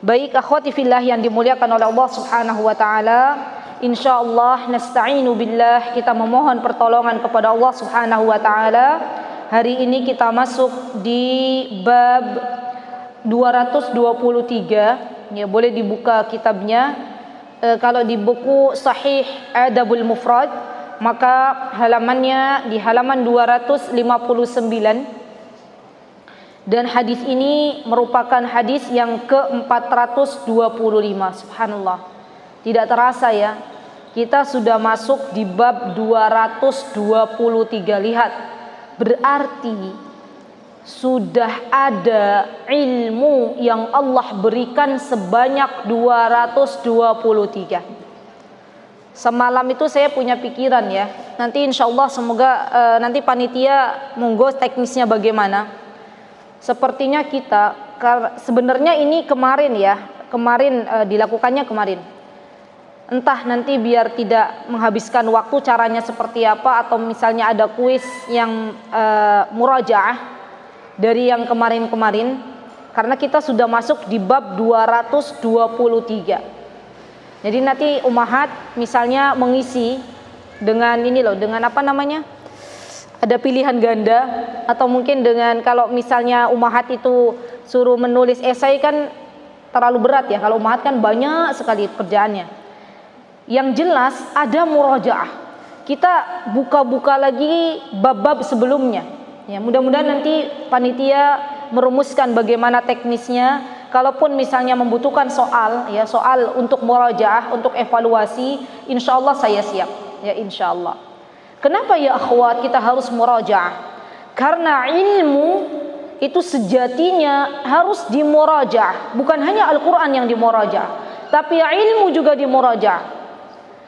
Baik akhwati fillah yang dimuliakan oleh Allah Subhanahu wa taala, insyaallah nasta'inu billah, kita memohon pertolongan kepada Allah Subhanahu wa taala. Hari ini kita masuk di bab 223, ya boleh dibuka kitabnya. Kalau di buku Sahih Adabul Mufrad, maka halamannya di halaman 259. Dan hadis ini merupakan hadis yang ke-425. Subhanallah. Tidak terasa ya, kita sudah masuk di bab 223. Lihat, berarti sudah ada ilmu yang Allah berikan sebanyak 223. Semalam itu saya punya pikiran ya, nanti insya Allah semoga nanti panitia monggo teknisnya bagaimana. Sepertinya kita sebenarnya ini kemarin dilakukannya kemarin. Entah nanti biar tidak menghabiskan waktu caranya seperti apa, atau misalnya ada kuis yang murajaah dari yang kemarin-kemarin, karena kita sudah masuk di bab 223. Jadi nanti umahat misalnya mengisi dengan ini loh, dengan apa namanya? Ada pilihan ganda, atau mungkin dengan, kalau misalnya umahat itu suruh menulis esai kan terlalu berat ya, kalau umahat kan banyak sekali kerjaannya. Yang jelas ada murajaah, kita buka-buka lagi bab-bab sebelumnya ya. Mudah-mudahan nanti panitia merumuskan bagaimana teknisnya. Kalaupun misalnya membutuhkan soal untuk murajaah, untuk evaluasi, insyaallah saya siap ya, insyaallah. Kenapa ya akhwat kita harus murajaah? Karena ilmu itu sejatinya harus dimurajaah. Bukan hanya Al-Quran yang dimurajaah, tapi ilmu juga dimurajaah.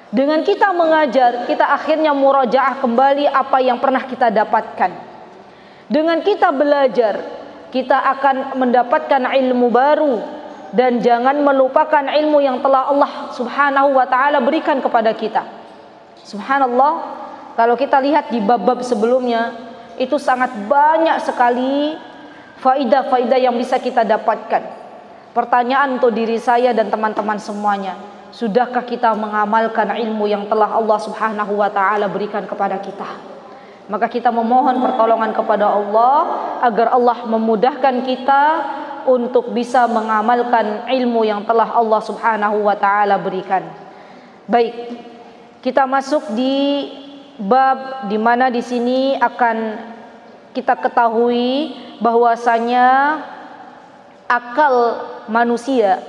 Dengan kita mengajar, kita akhirnya murajaah kembali apa yang pernah kita dapatkan. Dengan kita belajar, kita akan mendapatkan ilmu baru. Dan jangan melupakan ilmu yang telah Allah Subhanahu wa ta'ala berikan kepada kita. Subhanallah, kalau kita lihat di bab-bab sebelumnya, itu sangat banyak sekali faidah-faidah yang bisa kita dapatkan. Pertanyaan untuk diri saya dan teman-teman semuanya, sudahkah kita mengamalkan ilmu yang telah Allah Subhanahu wa ta'ala berikan kepada kita? Maka kita memohon pertolongan kepada Allah agar Allah memudahkan kita untuk bisa mengamalkan ilmu yang telah Allah Subhanahu wa ta'ala berikan. Baik, kita masuk di bab di mana di sini akan kita ketahui bahwasanya akal manusia,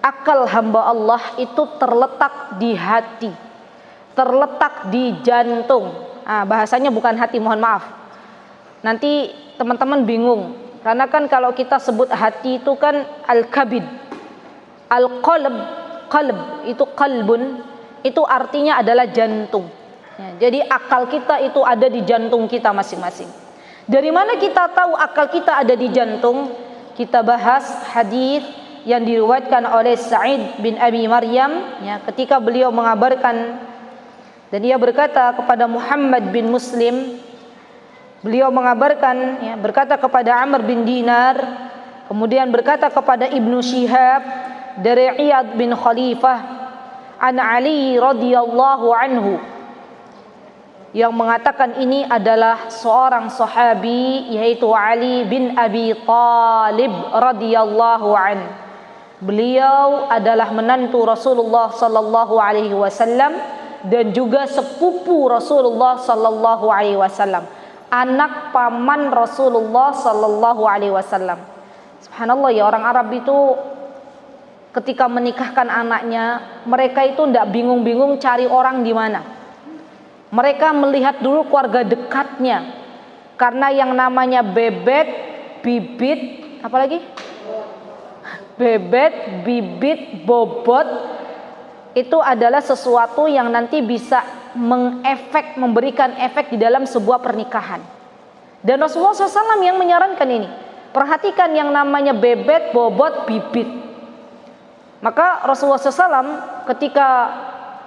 akal hamba Allah itu terletak di hati, terletak di jantung. Bahasanya bukan hati, mohon maaf. Nanti teman-teman bingung, karena kan kalau kita sebut hati itu kan al-kabid, al-qalb, qalb itu qalbun, itu artinya adalah jantung. Jadi akal kita itu ada di jantung kita masing-masing. Dari mana kita tahu akal kita ada di jantung? Kita bahas hadis yang diriwayatkan oleh Sa'id bin Abi Maryam ya, ketika beliau mengabarkan, dan ia berkata kepada Muhammad bin Muslim, beliau mengabarkan ya, berkata kepada Amr bin Dinar, kemudian berkata kepada Ibnu Syihab dari Iyad bin Khalifah an Ali radhiyallahu anhu, yang mengatakan ini adalah seorang sahabi, yaitu Ali bin Abi Thalib radhiyallahu an. Beliau adalah menantu Rasulullah sallallahu alaihi wasallam dan juga sepupu Rasulullah sallallahu alaihi wasallam, anak paman Rasulullah sallallahu alaihi wasallam. Subhanallah ya, orang Arab itu ketika menikahkan anaknya, mereka itu tidak bingung-bingung cari orang di mana. Mereka melihat dulu keluarga dekatnya, karena yang namanya bebet, bibit, apalagi? Bebet, bibit, bobot, itu adalah sesuatu yang nanti bisa memberikan efek di dalam sebuah pernikahan. Dan Rasulullah SAW yang menyarankan ini. Perhatikan yang namanya bebet, bobot, bibit. Maka Rasulullah SAW ketika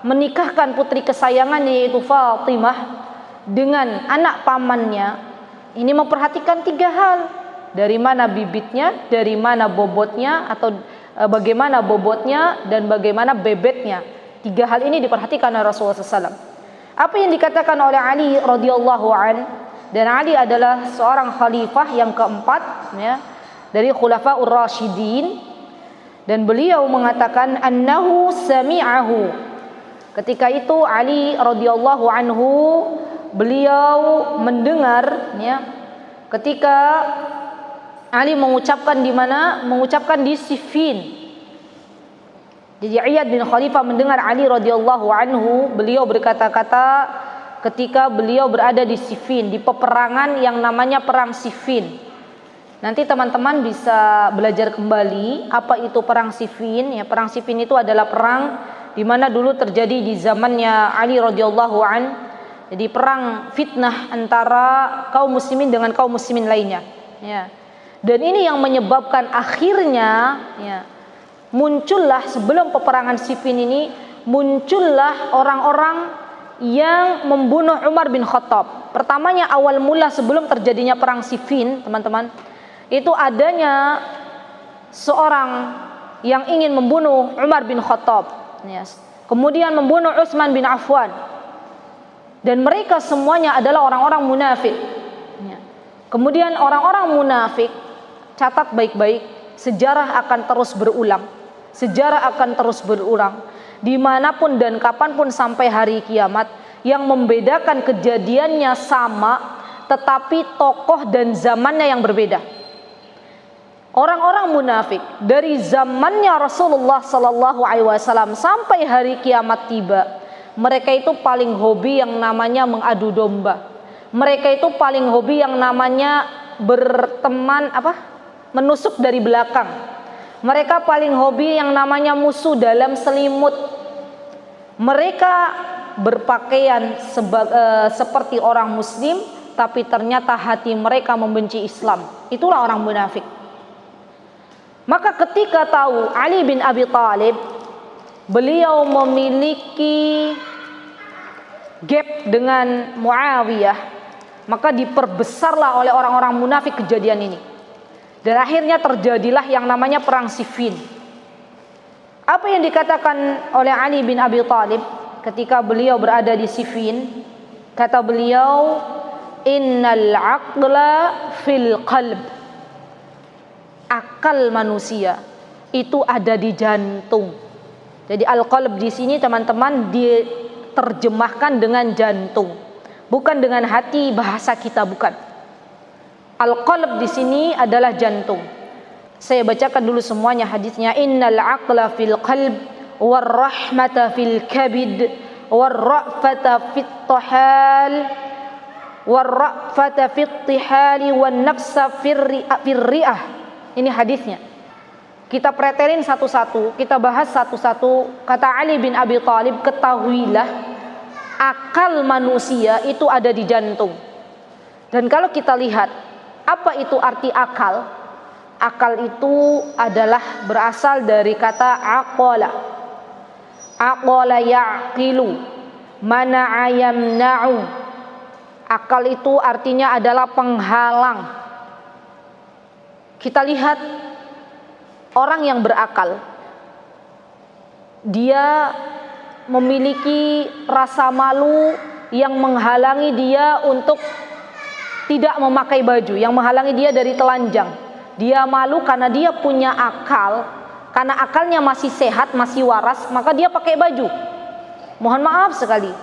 menikahkan putri kesayangannya yaitu Fatimah dengan anak pamannya, ini memperhatikan 3 hal. Dari mana bibitnya, dari mana bobotnya, atau bagaimana bobotnya dan bagaimana bebetnya. 3 hal ini diperhatikan oleh Rasulullah SAW. Apa yang dikatakan oleh Ali radhiyallahu an, dan Ali adalah seorang khalifah yang keempat ya, dari Khulafaur Rasyidin, dan beliau mengatakan annahu sami'ahu. Ketika itu Ali radhiyallahu anhu beliau mendengar ya, ketika Ali mengucapkan di mana? Mengucapkan di Siffin. Jadi Iyad bin Khalifah mendengar Ali radhiyallahu anhu beliau berkata-kata ketika beliau berada di Siffin, di peperangan yang namanya perang Siffin. Nanti teman-teman bisa belajar kembali apa itu perang Siffin ya. Perang Siffin itu adalah perang di mana dulu terjadi di zamannya Ali radhiyallahu an. Jadi perang fitnah antara kaum muslimin dengan kaum muslimin lainnya ya. Dan ini yang menyebabkan akhirnya ya, muncullah sebelum peperangan Siffin ini muncullah orang-orang yang membunuh Umar bin Khattab. Pertamanya awal mula sebelum terjadinya perang Siffin, teman-teman, itu adanya seorang yang ingin membunuh Umar bin Khattab ya. Kemudian membunuh Utsman bin Affan. Dan mereka semuanya adalah orang-orang munafik ya. Kemudian orang-orang munafik, catat baik-baik, sejarah akan terus berulang. Sejarah akan terus berulang dimanapun dan kapanpun sampai hari kiamat. Yang membedakan kejadiannya sama, tetapi tokoh dan zamannya yang berbeda. Orang-orang munafik dari zamannya Rasulullah SAW sampai hari kiamat tiba, mereka itu paling hobi yang namanya mengadu domba. Mereka itu paling hobi yang namanya berteman menusuk dari belakang. Mereka paling hobi yang namanya musuh dalam selimut. Mereka berpakaian seperti orang muslim, tapi ternyata hati mereka membenci Islam. Itulah orang munafik. Maka ketika tahu Ali bin Abi Thalib beliau memiliki gap dengan Muawiyah, maka diperbesarlah oleh orang-orang munafik kejadian ini. Dan akhirnya terjadilah yang namanya perang Siffin. Apa yang dikatakan oleh Ali bin Abi Thalib ketika beliau berada di Siffin? Kata beliau, innal aqla fil qalb. Akal manusia itu ada di jantung. Jadi al-qalb di sini teman-teman diterjemahkan dengan jantung, bukan dengan hati bahasa kita, bukan. Al-qalb di sini adalah jantung. Saya bacakan dulu semuanya hadisnya. Innal aqla fil qalb war rahmata fil kabid war ra'fata fit tahal war ra'fata fit tihali wan nafsa fir ri'ah. Ini hadisnya. Kita pretelin satu-satu, kita bahas satu-satu. Kata Ali bin Abi Thalib, ketahuilah akal manusia itu ada di jantung. Dan kalau kita lihat apa itu arti akal? Akal itu adalah berasal dari kata aqala. Aqala yaqilu, mana'a yamna'u. Akal itu artinya adalah penghalang. Kita lihat orang yang berakal, dia memiliki rasa malu yang menghalangi dia untuk tidak memakai baju, yang menghalangi dia dari telanjang. Dia malu karena dia punya akal, karena akalnya masih sehat, masih waras, maka dia pakai baju. Mohon maaf sekali,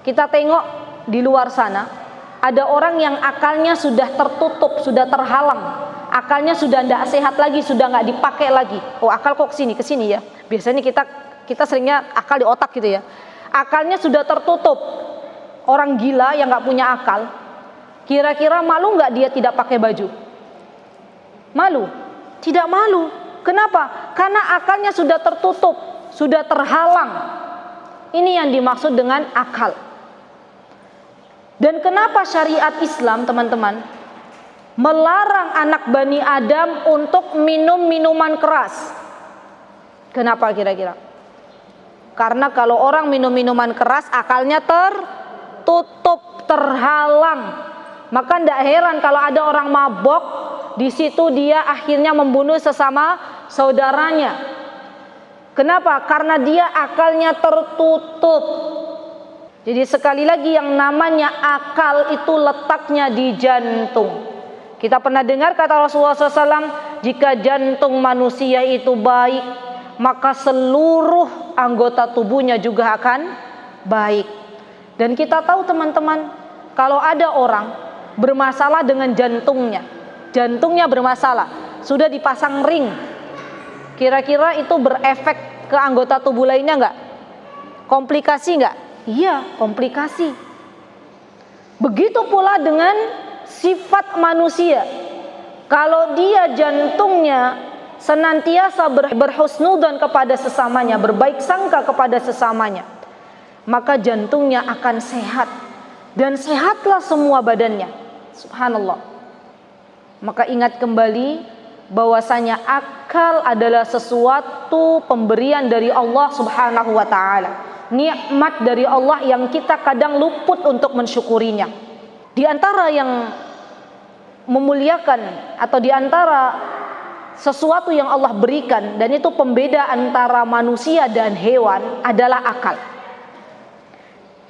kita tengok di luar sana, ada orang yang akalnya sudah tertutup, sudah terhalang. Akalnya sudah tidak sehat lagi, sudah nggak dipakai lagi. Oh, akal kok ke sini ya. Biasanya kita seringnya akal di otak gitu ya. Akalnya sudah tertutup. Orang gila yang nggak punya akal, kira-kira malu nggak dia tidak pakai baju? Malu? Tidak malu. Kenapa? Karena akalnya sudah tertutup, sudah terhalang. Ini yang dimaksud dengan akal. Dan kenapa syariat Islam, teman-teman, melarang anak Bani Adam untuk minum minuman keras? Kenapa kira-kira? Karena kalau orang minum minuman keras, akalnya tertutup, terhalang. Maka tidak heran kalau ada orang mabok, di situ dia akhirnya membunuh sesama saudaranya. Kenapa? Karena dia akalnya tertutup. Jadi sekali lagi yang namanya akal itu letaknya di jantung. Kita pernah dengar kata Rasulullah SAW, jika jantung manusia itu baik, maka seluruh anggota tubuhnya juga akan baik. Dan kita tahu teman-teman, kalau ada orang bermasalah dengan jantungnya bermasalah, sudah dipasang ring, kira-kira itu berefek ke anggota tubuh lainnya enggak? Komplikasi enggak? Iya, komplikasi. Begitu pula dengan sifat manusia. Kalau dia jantungnya senantiasa berhusnudzon kepada sesamanya, berbaik sangka kepada sesamanya, maka jantungnya akan sehat, dan sehatlah semua badannya. Subhanallah. Maka ingat kembali bahwasanya akal adalah sesuatu pemberian dari Allah Subhanahu wa taala. Nikmat dari Allah yang kita kadang luput untuk mensyukurinya. Di antara yang memuliakan atau di antara sesuatu yang Allah berikan, dan itu pembeda antara manusia dan hewan, adalah akal.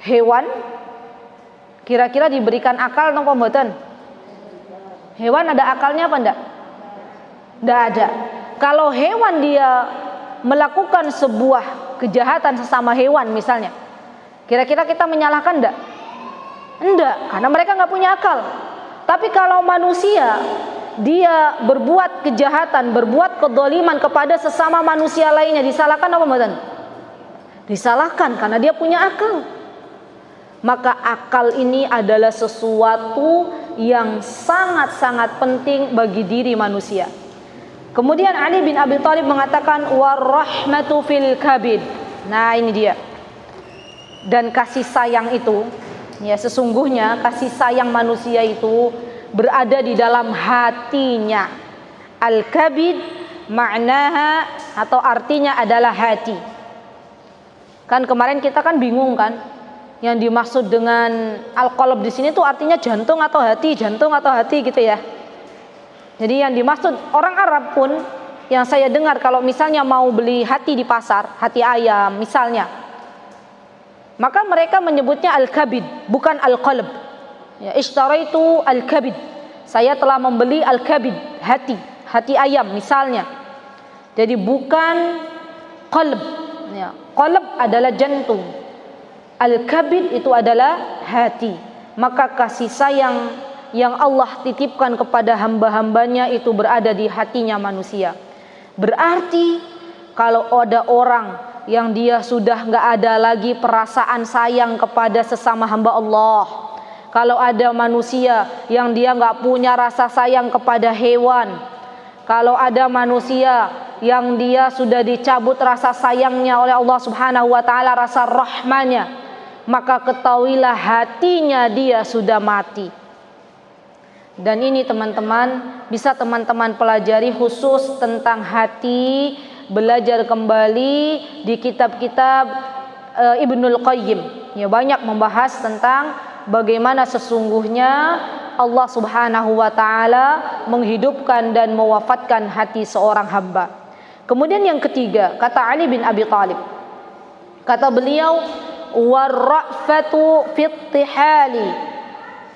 Hewan kira-kira diberikan akal atau pembuatan? Hewan ada akalnya apa enggak? Enggak ada. Kalau hewan dia melakukan sebuah kejahatan sesama hewan misalnya, kira-kira kita menyalahkan enggak? Enggak, karena mereka enggak punya akal. Tapi kalau manusia dia berbuat kejahatan, berbuat kedzaliman kepada sesama manusia lainnya, disalahkan apa enggak? Disalahkan karena dia punya akal. Maka akal ini adalah sesuatu yang sangat-sangat penting bagi diri manusia. Kemudian Ali bin Abi Thalib mengatakan warahmatu fil kabid. Nah, ini dia. Dan kasih sayang itu, ya, sesungguhnya kasih sayang manusia itu berada di dalam hatinya. Al-kabid maknaha atau artinya adalah hati. Kan kemarin kita kan bingung kan, yang dimaksud dengan al-qalb di sini tuh artinya jantung atau hati gitu ya. Jadi yang dimaksud orang Arab pun yang saya dengar kalau misalnya mau beli hati di pasar, hati ayam misalnya, maka mereka menyebutnya al-kabid, bukan al-qalb. Ya, ishtaraitu al-kabid. Saya telah membeli al-kabid, hati ayam misalnya. Jadi bukan qalb. Ya, qalb adalah jantung. Al-kabid itu adalah hati. Maka kasih sayang yang Allah titipkan kepada hamba-hambanya itu berada di hatinya manusia. Berarti kalau ada orang yang dia sudah nggak ada lagi perasaan sayang kepada sesama hamba Allah, kalau ada manusia yang dia nggak punya rasa sayang kepada hewan, kalau ada manusia yang dia sudah dicabut rasa sayangnya oleh Allah Subhanahu wa taala, rasa rahmanya, maka ketahuilah hatinya dia sudah mati. Dan ini teman-teman bisa teman-teman pelajari khusus tentang hati, belajar kembali di kitab-kitab Ibnul Qayyim. Ya, banyak membahas tentang bagaimana sesungguhnya Allah Subhanahu wa taala menghidupkan dan mewafatkan hati seorang hamba. Kemudian yang ketiga, kata Ali bin Abi Thalib, kata beliau, warra'fatu fittihali.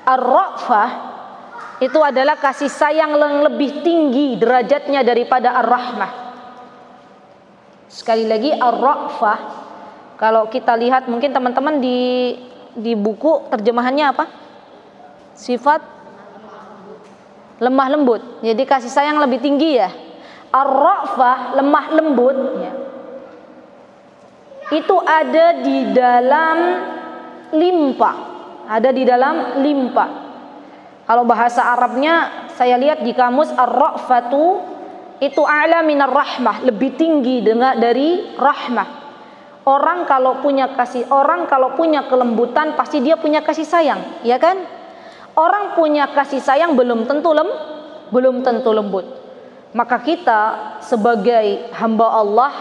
Ar-ra'fah itu adalah kasih sayang yang lebih tinggi derajatnya daripada ar-rahmah. Sekali lagi, ar-ra'fah, kalau kita lihat mungkin teman-teman di buku terjemahannya apa? Sifat lemah lembut. Jadi kasih sayang lebih tinggi ya. Ar-ra'fah, lemah lembut ya, itu ada di dalam limpa. Ada di dalam limpa. Kalau bahasa Arabnya saya lihat di kamus, ar-ra'fatu itu a'la minar rahmah, lebih tinggi dari rahmah. Orang kalau punya kelembutan pasti dia punya kasih sayang, ya kan? Orang punya kasih sayang belum tentu lembut. Maka kita sebagai hamba Allah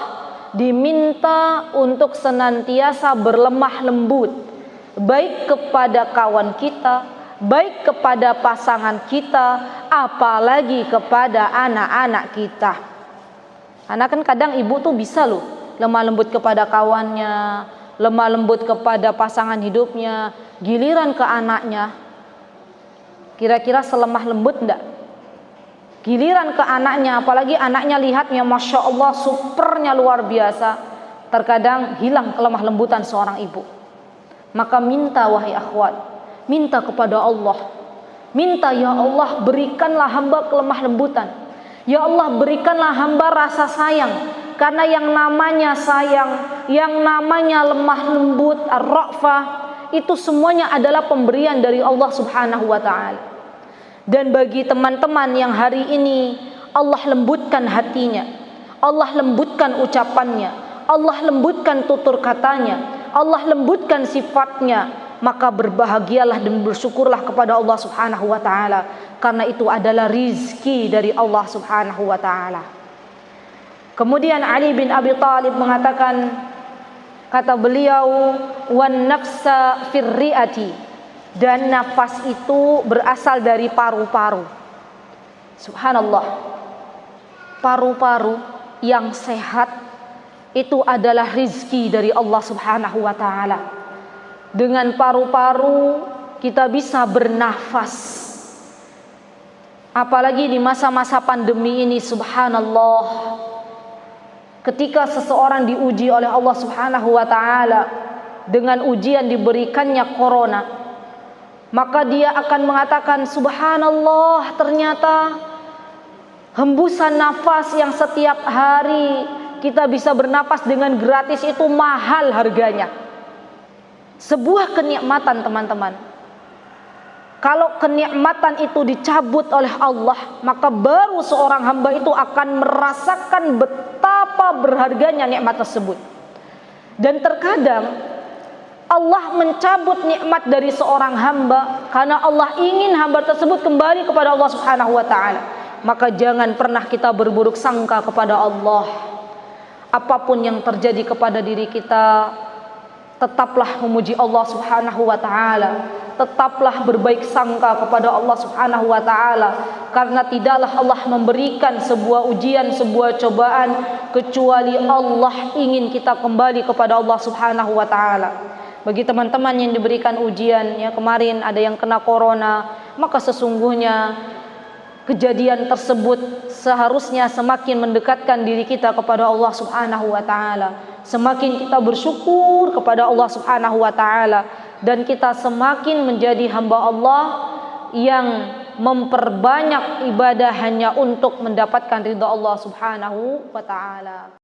diminta untuk senantiasa berlemah lembut, baik kepada kawan kita, baik kepada pasangan kita, apalagi kepada anak-anak kita. Karena kan kadang ibu tuh bisa loh lemah lembut kepada kawannya, lemah lembut kepada pasangan hidupnya, giliran ke anaknya, kira-kira selemah lembut enggak? Giliran ke anaknya, apalagi anaknya lihatnya Masya Allah supernya luar biasa, terkadang hilang kelemah lembutan seorang ibu. Maka minta wahai akhwat, minta kepada Allah, minta ya Allah berikanlah hamba kelemah lembutan, ya Allah berikanlah hamba rasa sayang. Karena yang namanya sayang, yang namanya lemah lembut, ar-ra'fah, itu semuanya adalah pemberian dari Allah Subhanahu wa ta'ala. Dan bagi teman-teman yang hari ini Allah lembutkan hatinya, Allah lembutkan ucapannya, Allah lembutkan tutur katanya, Allah lembutkan sifatnya, maka berbahagialah dan bersyukurlah kepada Allah Subhanahu wa ta'ala, karena itu adalah rizki dari Allah Subhanahu wa ta'ala. Kemudian Ali bin Abi Thalib mengatakan, kata beliau, wan nafsa firriati, dan nafas itu berasal dari paru-paru. Subhanallah, paru-paru yang sehat itu adalah rizki dari Allah Subhanahu wa ta'ala. Dengan paru-paru kita bisa bernafas. Apalagi di masa-masa pandemi ini, subhanallah, ketika seseorang diuji oleh Allah Subhanahu wa ta'ala dengan ujian diberikannya corona, maka dia akan mengatakan, subhanallah, ternyata hembusan nafas yang setiap hari kita bisa bernapas dengan gratis itu mahal harganya. Sebuah kenikmatan, teman-teman. Kalau kenikmatan itu dicabut oleh Allah, maka baru seorang hamba itu akan merasakan betapa berharganya nikmat tersebut. Dan terkadang Allah mencabut nikmat dari seorang hamba karena Allah ingin hamba tersebut kembali kepada Allah Subhanahu wa ta'ala. Maka jangan pernah kita berburuk sangka kepada Allah. Apapun yang terjadi kepada diri kita, tetaplah memuji Allah Subhanahu wa ta'ala, tetaplah berbaik sangka kepada Allah Subhanahu wa ta'ala, karena tidaklah Allah memberikan sebuah ujian, sebuah cobaan kecuali Allah ingin kita kembali kepada Allah Subhanahu wa ta'ala. Bagi teman-teman yang diberikan ujian, ya kemarin ada yang kena corona, maka sesungguhnya kejadian tersebut seharusnya semakin mendekatkan diri kita kepada Allah Subhanahu wa ta'ala. Semakin kita bersyukur kepada Allah Subhanahu wa ta'ala, dan kita semakin menjadi hamba Allah yang memperbanyak ibadah hanya untuk mendapatkan ridha Allah Subhanahu wa ta'ala.